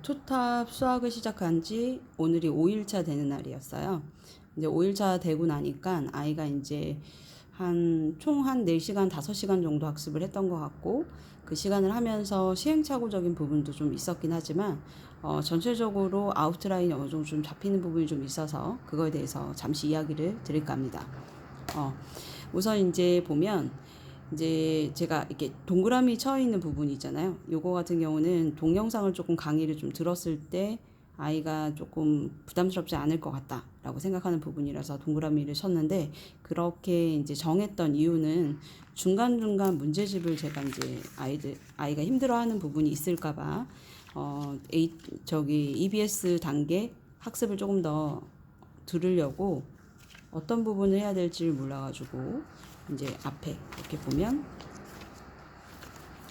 투탑 수학을 시작한 지 오늘이 5일차 되는 날이었어요. 이제 5일차 되고 나니까 아이가 이제 총 한 4시간, 5시간 정도 학습을 했던 것 같고, 그 시간을 하면서 시행착오적인 부분도 좀 있었긴 하지만, 전체적으로 아웃라인이 어느 정도 좀 잡히는 부분이 좀 있어서 그거에 대해서 잠시 이야기를 드릴까 합니다. 우선 이제 보면 이제 제가 이렇게 동그라미 쳐 있는 부분이 있잖아요. 요거 같은 경우는 동영상을 조금 강의를 좀 들었을 때 아이가 조금 부담스럽지 않을 것 같다라고 생각하는 부분이라서 동그라미를 쳤는데, 그렇게 이제 정했던 이유는 중간중간 문제집을 제가 이제 아이가 힘들어하는 부분이 있을까봐 EBS 단계 학습을 조금 더 들으려고 어떤 부분을 해야 될지를 몰라가지고 이제 앞에 이렇게 보면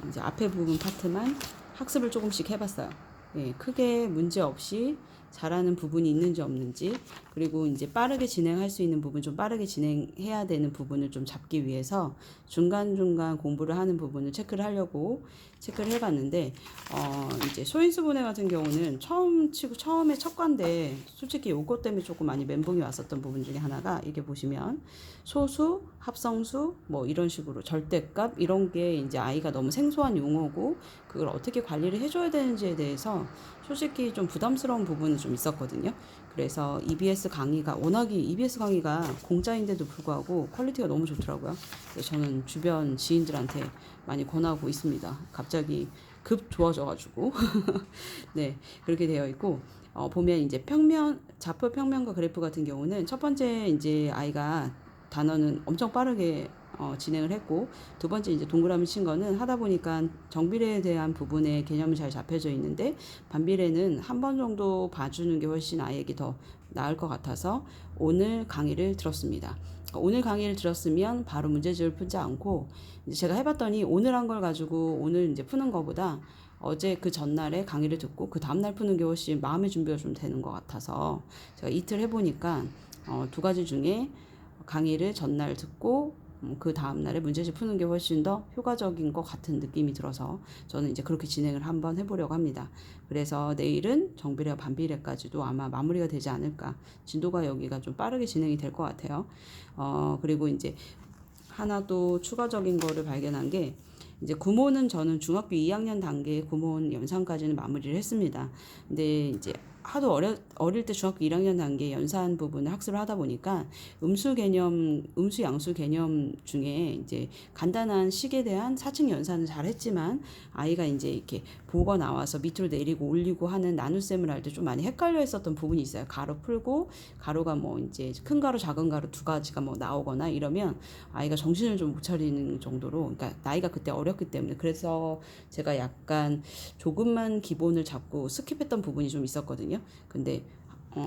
이제 앞에 부분 파트만 학습을 조금씩 해봤어요. 예, 크게 문제 없이 잘하는 부분이 있는지 없는지, 그리고 이제 빠르게 진행할 수 있는 부분, 좀 빠르게 진행해야 되는 부분을 좀 잡기 위해서 중간중간 공부를 하는 부분을 체크를 하려고 체크를 해봤는데, 이제 소인수분해 같은 경우는 처음에 첫 과인데 솔직히 요것 때문에 조금 많이 멘붕이 왔었던 부분 중에 하나가, 이렇게 보시면 소수, 합성수, 뭐 이런 식으로 절대값 이런 게 이제 아이가 너무 생소한 용어고, 그걸 어떻게 관리를 해줘야 되는지에 대해서 솔직히 좀 부담스러운 부분이 좀 있었거든요. 그래서 워낙에 EBS 강의가 공짜인데도 불구하고 퀄리티가 너무 좋더라고요. 그래서 저는 주변 지인들한테 많이 권하고 있습니다. 갑자기 급 좋아져가지고 네, 그렇게 되어 있고, 보면 이제 좌표 평면과 그래프 같은 경우는 첫 번째 이제 아이가 단어는 엄청 빠르게 진행을 했고, 두 번째 이제 동그라미 친 거는 하다 보니까 정비례에 대한 부분의 개념이 잘 잡혀져 있는데, 반비례는 한 번 정도 봐주는 게 훨씬 아이에게 더 나을 것 같아서 오늘 강의를 들었습니다. 오늘 강의를 들었으면 바로 문제집을 풀지 않고, 이제 제가 해봤더니 오늘 한 걸 가지고 오늘 이제 푸는 거보다 어제 그 전날에 강의를 듣고 그 다음날 푸는 게 훨씬 마음의 준비가 좀 되는 것 같아서, 제가 이틀 해보니까 두 가지 중에 강의를 전날 듣고 그 다음날에 문제집 푸는 게 훨씬 더 효과적인 것 같은 느낌이 들어서 저는 이제 그렇게 진행을 한번 해보려고 합니다. 그래서 내일은 정비례와 반비례까지도 아마 마무리가 되지 않을까. 진도가 여기가 좀 빠르게 진행이 될 것 같아요. 그리고 이제 하나 또 추가적인 거를 발견한 게, 이제 구몬은 저는 중학교 2학년 단계 구몬 연산까지는 마무리를 했습니다. 근데 이제 하도 어릴 때 중학교 1학년 단계 연산 부분을 학습을 하다 보니까 음수 양수 개념 중에 이제 간단한 식에 대한 사칙 연산을 잘 했지만, 아이가 이제 이렇게 보고 나와서 밑으로 내리고 올리고 하는 나눗셈을 할 때 좀 많이 헷갈려 했었던 부분이 있어요. 가로 풀고 가로가 뭐 이제 큰 가로 작은 가로 두 가지가 뭐 나오거나 이러면 아이가 정신을 좀 못 차리는 정도로, 그러니까 나이가 그때 어렸기 때문에, 그래서 제가 약간 조금만 기본을 잡고 스킵했던 부분이 좀 있었거든요. 근데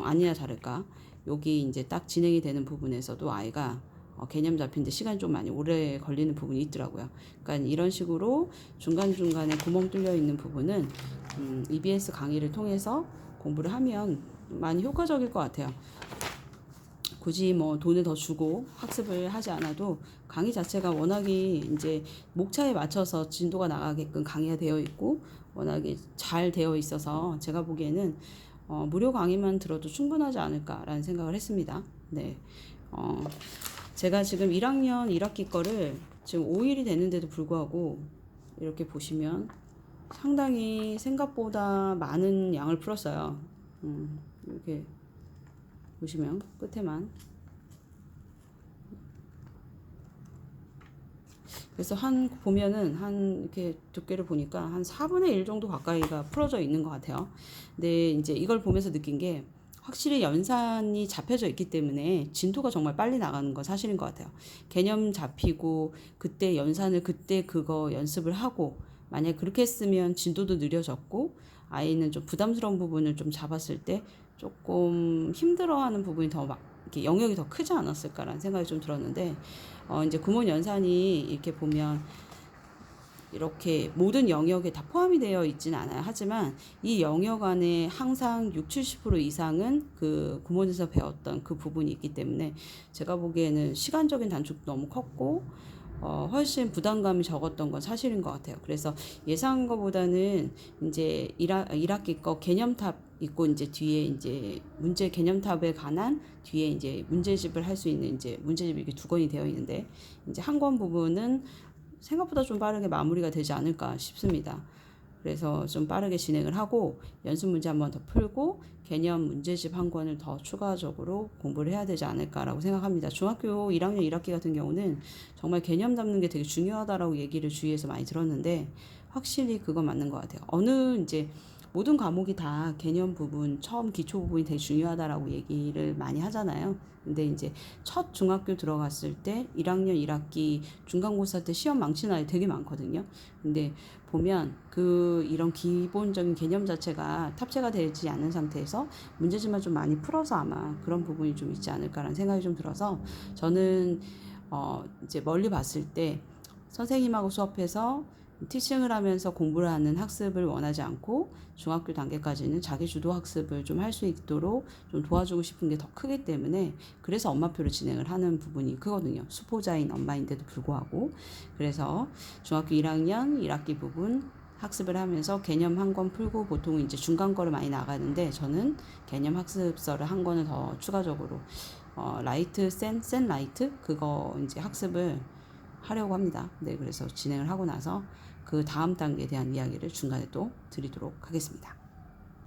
아니나 다를까 여기 이제 딱 진행이 되는 부분에서도 아이가 개념 잡히는데 시간이 좀 많이 오래 걸리는 부분이 있더라고요. 그러니까 이런 식으로 중간중간에 구멍 뚫려 있는 부분은 EBS 강의를 통해서 공부를 하면 많이 효과적일 것 같아요. 굳이 뭐 돈을 더 주고 학습을 하지 않아도 강의 자체가 워낙에 이제 목차에 맞춰서 진도가 나가게끔 강의가 되어 있고 워낙에 잘 되어 있어서, 제가 보기에는 무료 강의만 들어도 충분하지 않을까라는 생각을 했습니다. 네. 제가 지금 1학년 1학기 거를 지금 5일이 됐는데도 불구하고 이렇게 보시면 상당히 생각보다 많은 양을 풀었어요. 이렇게 보시면 끝에만. 그래서 보면은 이렇게 두께를 보니까 한 4분의 1 정도 가까이가 풀어져 있는 것 같아요. 근데 이제 이걸 보면서 느낀 게, 확실히 연산이 잡혀져 있기 때문에 진도가 정말 빨리 나가는 건 사실인 것 같아요. 개념 잡히고 그때 연산을 그때 그거 연습을 하고, 만약 그렇게 했으면 진도도 느려졌고 아이는 좀 부담스러운 부분을 좀 잡았을 때 조금 힘들어하는 부분이 더 막 이렇게 영역이 더 크지 않았을까라는 생각이 좀 들었는데, 이제 구몬 연산이 이렇게 보면 이렇게 모든 영역에 다 포함이 되어 있지는 않아요. 하지만 이 영역 안에 항상 60-70% 이상은 그 구몬에서 배웠던 그 부분이 있기 때문에, 제가 보기에는 시간적인 단축도 너무 컸고 훨씬 부담감이 적었던 건 사실인 것 같아요. 그래서 예상한 것보다는 이제 1학기 거 개념탑 있고 이제 뒤에 이제 문제 개념탑에 관한 뒤에 이제 문제집을 할 수 있는 이제 문제집이 이렇게 2권이 되어 있는데 이제 한 권 부분은 생각보다 좀 빠르게 마무리가 되지 않을까 싶습니다. 그래서 좀 빠르게 진행을 하고 연습 문제 한 번 더 풀고 개념 문제집 한 권을 더 추가적으로 공부를 해야 되지 않을까라고 생각합니다. 중학교 1학년 1학기 같은 경우는 정말 개념 잡는 게 되게 중요하다라고 얘기를 주위에서 많이 들었는데 확실히 그건 맞는 것 같아요. 어느 이제 모든 과목이 다 개념 부분, 처음 기초 부분이 되게 중요하다라고 얘기를 많이 하잖아요. 근데 이제 첫 중학교 들어갔을 때 1학년 1학기 중간고사 때 시험 망치는 아이 되게 많거든요. 근데 보면 이런 기본적인 개념 자체가 탑재가 되지 않은 상태에서 문제집만 좀 많이 풀어서 아마 그런 부분이 좀 있지 않을까라는 생각이 좀 들어서 저는 이제 멀리 봤을 때 선생님하고 수업해서 티칭을 하면서 공부를 하는 학습을 원하지 않고 중학교 단계까지는 자기 주도 학습을 좀 할 수 있도록 좀 도와주고 싶은 게 더 크기 때문에 그래서 엄마표로 진행을 하는 부분이 크거든요. 수포자인 엄마인데도 불구하고. 그래서 중학교 1학년 1학기 부분 학습을 하면서 개념 한 권 풀고 보통은 이제 중간 거를 많이 나가는데 저는 개념 학습서를 한 권을 더 추가적으로 라이트 센 라이트 그거 이제 학습을 하려고 합니다. 네, 그래서 진행을 하고 나서 그 다음 단계에 대한 이야기를 중간에 또 드리도록 하겠습니다.